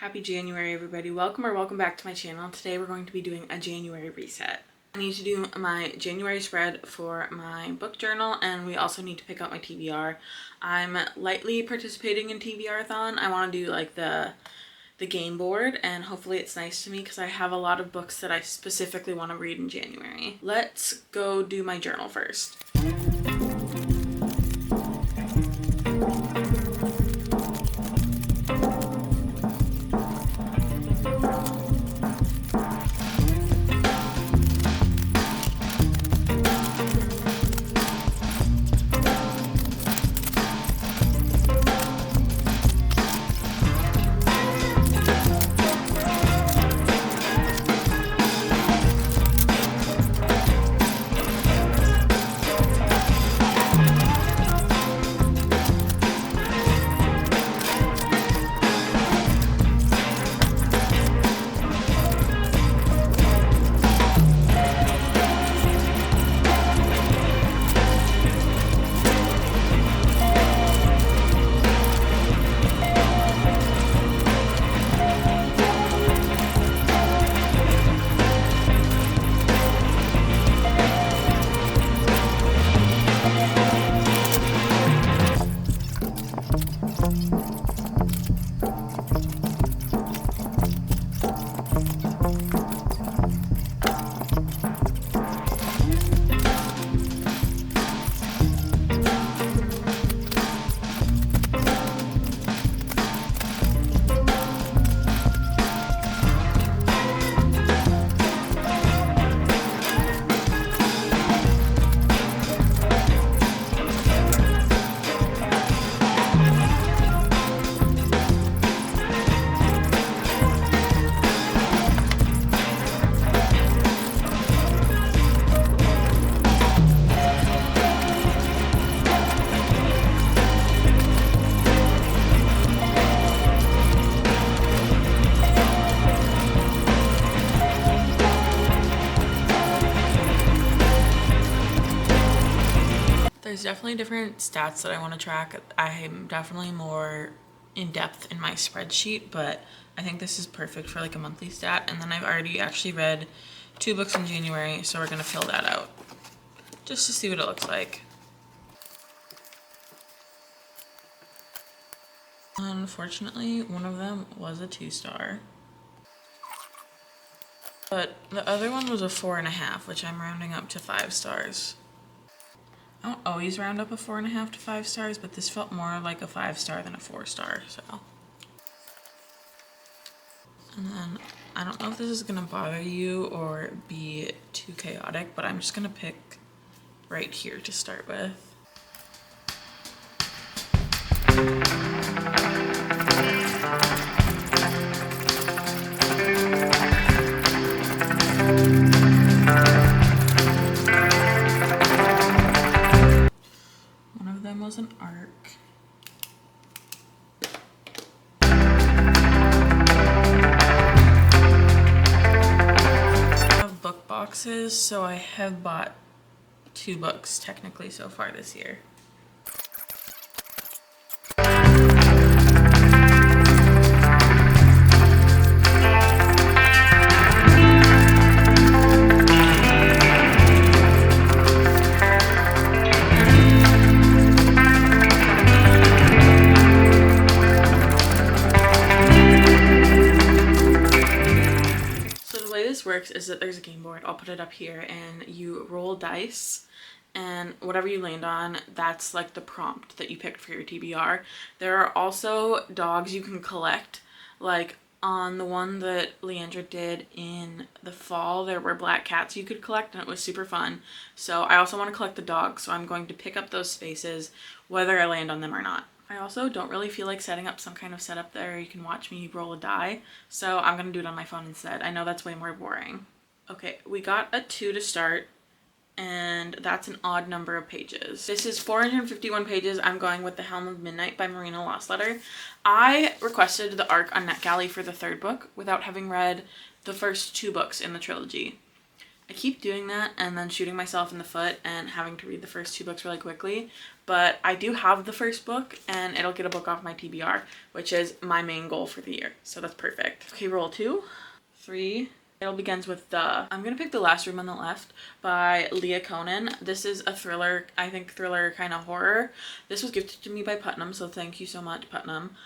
Happy January, everybody. Welcome back to my channel. Today we're going to be doing a January reset. I need to do my January spread for my book journal, and we also need to pick out my TBR. I'm lightly participating in TBRathon. I want to do like the game board, and hopefully it's nice to me because I have a lot of books that I specifically want to read in January. Let's go do my journal first. There's definitely different stats that I want to track. I'm definitely more in depth in my spreadsheet, but I think this is perfect for like a monthly stat. And then I've already actually read 2 books in January, so we're gonna fill that out just to see what it looks like. Unfortunately, one of them was a 2-star, but the other one was a 4.5, which I'm rounding up to 5 stars. I don't always round up a 4.5 to 5 stars, but this felt more like a 5-star than a 4-star, so. And then, I don't know if this is gonna bother you or be too chaotic, but I'm just gonna pick right here to start with. Was an arc. I have book boxes, so I have bought 2 books technically so far this year. Works is that there's a game board. I'll put it up here, and you roll dice, and whatever you land on, that's like the prompt that you picked for your TBR. There are also dogs you can collect, like on the one that Leandra did in the fall, there were black cats you could collect, and it was super fun. So I also want to collect the dogs, so I'm going to pick up those spaces whether I land on them or not. I also don't really feel like setting up some kind of setup there you can watch me roll a die, so I'm gonna do it on my phone instead. I know that's way more boring. Okay, we got a 2 to start, and that's an odd number of pages. This is 451 pages. I'm going with The Helm of Midnight by Marina Lossletter. I requested the arc on NetGalley for the 3rd book without having read the first 2 books in the trilogy. I keep doing that and then shooting myself in the foot and having to read the first 2 books really quickly, but I do have the first book and it'll get a book off my TBR, which is my main goal for the year, so that's perfect. Okay, roll 2, 3. It all begins with the. I'm gonna pick The Last Room on the Left by Leah Conan. This is a thriller, I think thriller kind of horror. This was gifted to me by Putnam, so thank you so much, Putnam.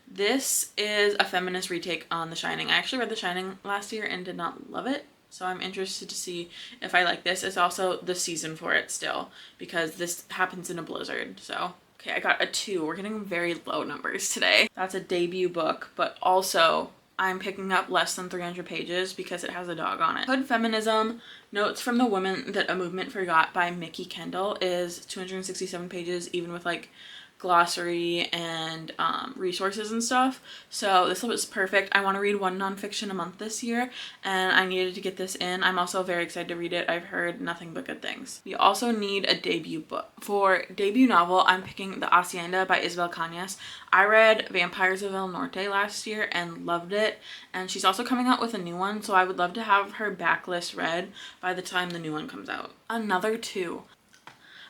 This is a feminist retake on The Shining. I actually read The Shining last year and did not love it, so I'm interested to see if I like this. It's also the season for it still, because this happens in a blizzard, so. Okay, I got a 2. We're getting very low numbers today. That's a debut book, but also I'm picking up less than 300 pages because it has a dog on it. Hood Feminism, Notes from the Woman That a Movement Forgot by Mickey Kendall is 267 pages, even with like glossary and resources and stuff. So this was perfect. I want to read 1 nonfiction a month this year and I needed to get this in. I'm also very excited to read it. I've heard nothing but good things. We also need a debut book. For debut novel, I'm picking The Hacienda by Isabel Cañas. I read Vampires of El Norte last year and loved it, and she's also coming out with a new one, so I would love to have her backlist read by the time the new one comes out. Another 2.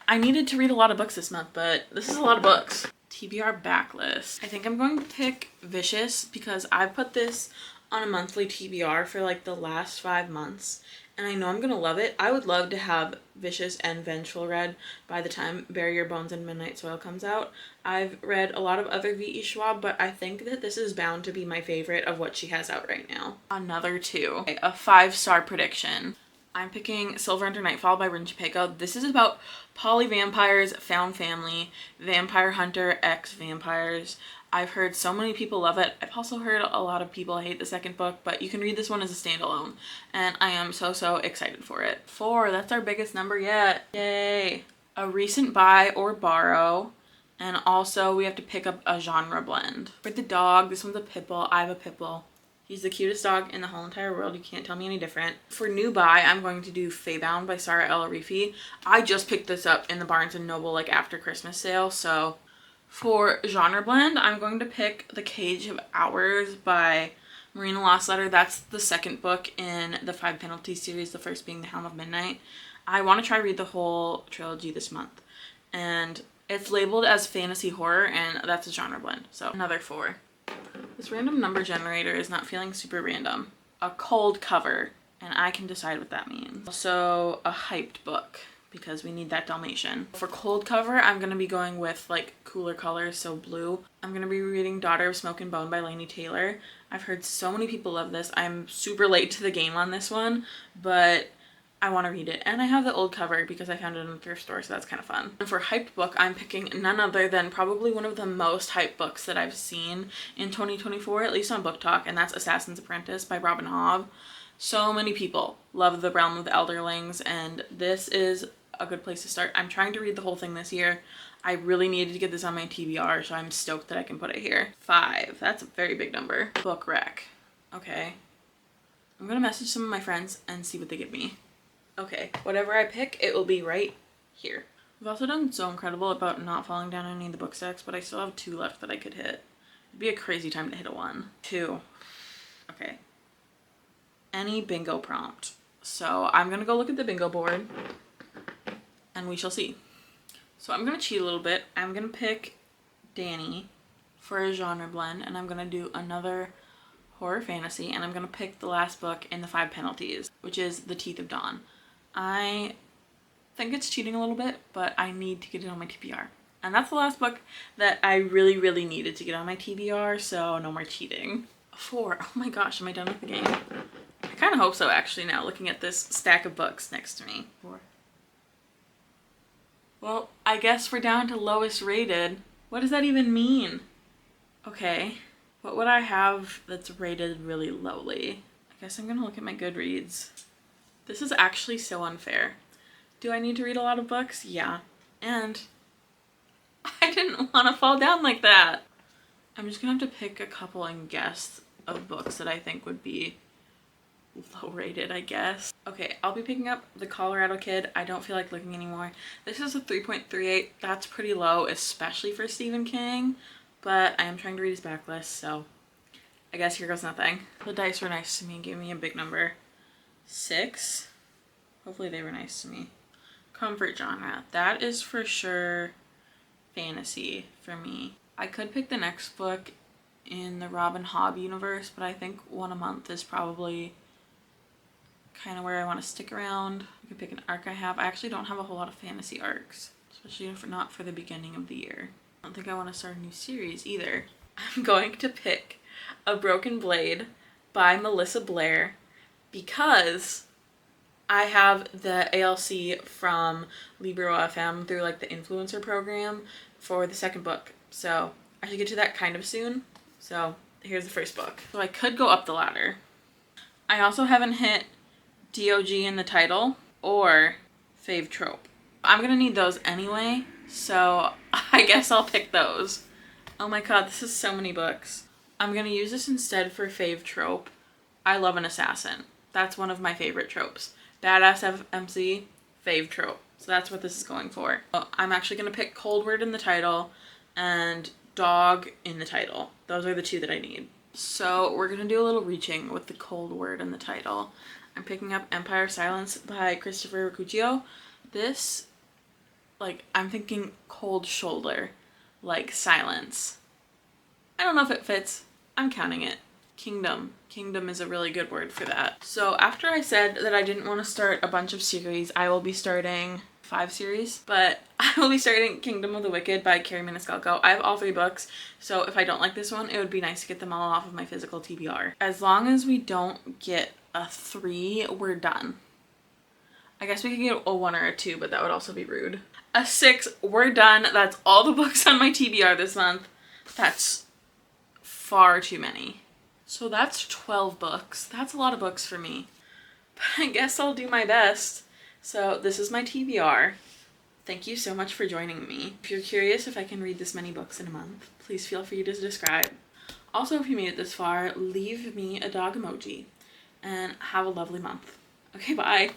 I needed to read a lot of books this month, but this is a lot of books. TBR backlist. I think I'm going to pick Vicious because I put this on a monthly TBR for like the last 5 months, and I know I'm gonna love it. I would love to have Vicious and Vengeful read by the time Bury Your Bones and Midnight Soil comes out. I've read a lot of other V.E. Schwab, but I think that this is bound to be my favorite of what she has out right now. Another 2. Okay, a 5-star prediction. I'm picking Silver Under Nightfall by Rin Chapeko. This is about poly-vampires, found family, vampire hunter, ex-vampires. I've heard so many people love it. I've also heard a lot of people hate the second book, but you can read this one as a standalone, and I am so excited for it. 4, that's our biggest number yet. Yay. A recent buy or borrow, and also we have to pick up a genre blend. For the dog, this one's a pit bull. I have a pit bull. He's the cutest dog in the whole entire world. You can't tell me any different. For new buy, I'm going to do Feybound by Sarah El Arifi. I just picked this up in the Barnes & Noble like after Christmas sale, so. For genre blend, I'm going to pick The Cage of Hours by Marina Lossletter. That's the second book in the 5 Penalties series, the first being The Helm of Midnight. I want to try read the whole trilogy this month, and it's labeled as fantasy horror, and that's a genre blend, so another 4. This random number generator is not feeling super random. A cold cover, and I can decide what that means. Also, a hyped book, because we need that Dalmatian. For cold cover, I'm going to be going with like cooler colors, so blue. I'm going to be reading Daughter of Smoke and Bone by Laini Taylor. I've heard so many people love this. I'm super late to the game on this one, but I want to read it. And I have the old cover because I found it in a thrift store, so that's kind of fun. And for hyped book, I'm picking none other than probably one of the most hyped books that I've seen in 2024, at least on Book Talk, and that's Assassin's Apprentice by Robin Hobb. So many people love The Realm of the Elderlings, and this is a good place to start. I'm trying to read the whole thing this year. I really needed to get this on my TBR, so I'm stoked that I can put it here. 5, that's a very big number. Book rec. Okay. I'm gonna message some of my friends and see what they give me. Okay, whatever I pick, it will be right here. We've also done so incredible about not falling down any of the book stacks, but I still have 2 left that I could hit. It'd be a crazy time to hit a 1. 2. Okay. Any bingo prompt. So I'm gonna go look at the bingo board and we shall see. So I'm gonna cheat a little bit. I'm gonna pick Danny for a genre blend, and I'm gonna do another horror fantasy, and I'm gonna pick the last book in the 5 Penalties, which is The Teeth of Dawn. I think it's cheating a little bit, but I need to get it on my TBR. And that's the last book that I really needed to get on my TBR, so no more cheating. 4. Oh my gosh, am I done with the game? I kind of hope so, actually, now looking at this stack of books next to me. 4. Well, I guess we're down to lowest rated. What does that even mean? Okay, what would I have that's rated really lowly? I guess I'm gonna look at my Goodreads. This is actually so unfair. Do I need to read a lot of books? Yeah. And I didn't want to fall down like that. I'm just gonna have to pick a couple and guess of books that I think would be low rated, I guess. Okay, I'll be picking up The Colorado Kid. I don't feel like looking anymore. This is a 3.38. That's pretty low, especially for Stephen King, but I am trying to read his backlist, so I guess here goes nothing. The dice were nice to me and gave me a big number. 6. Hopefully they were nice to me. Comfort genre. That is for sure fantasy for me. I could pick the next book in the Robin Hobb universe, but I think one a month is probably kind of where I want to stick around. I could pick an arc I have. I actually don't have a whole lot of fantasy arcs, especially if not for the beginning of the year. I don't think I want to start a new series either. I'm going to pick A Broken Blade by Melissa Blair because I have the ALC from Libro FM through like the influencer program for the second book. So I should get to that kind of soon. So here's the first book. So I could go up the ladder. I also haven't hit DOG in the title or Fave Trope. I'm gonna need those anyway, so I guess I'll pick those. Oh my god, this is so many books. I'm gonna use this instead for Fave Trope. I love an assassin. That's one of my favorite tropes. Badass MC, Fave Trope. So that's what this is going for. I'm actually gonna pick Cold Word in the title and Dog in the title. Those are the two that I need. So we're gonna do a little reaching with the Cold Word in the title. I'm picking up Empire Silence by Christopher Ruccio. This, like, I'm thinking cold shoulder, like silence. I don't know if it fits. I'm counting it. Kingdom. Kingdom is a really good word for that. So after I said that I didn't want to start a bunch of series, I will be starting 5 series, but I will be starting Kingdom of the Wicked by Carrie Maniscalco. I have all 3 books, so if I don't like this one, it would be nice to get them all off of my physical TBR. As long as we don't get a 3, we're done. I guess we could get a 1 or a 2, but that would also be rude. A 6, we're done. That's all the books on my TBR this month. That's far too many. So that's 12 books. That's a lot of books for me. But I guess I'll do my best. So this is my TBR. Thank you so much for joining me. If you're curious if I can read this many books in a month, please feel free to describe. Also, if you made it this far, leave me a dog emoji. And have a lovely month. Okay, bye.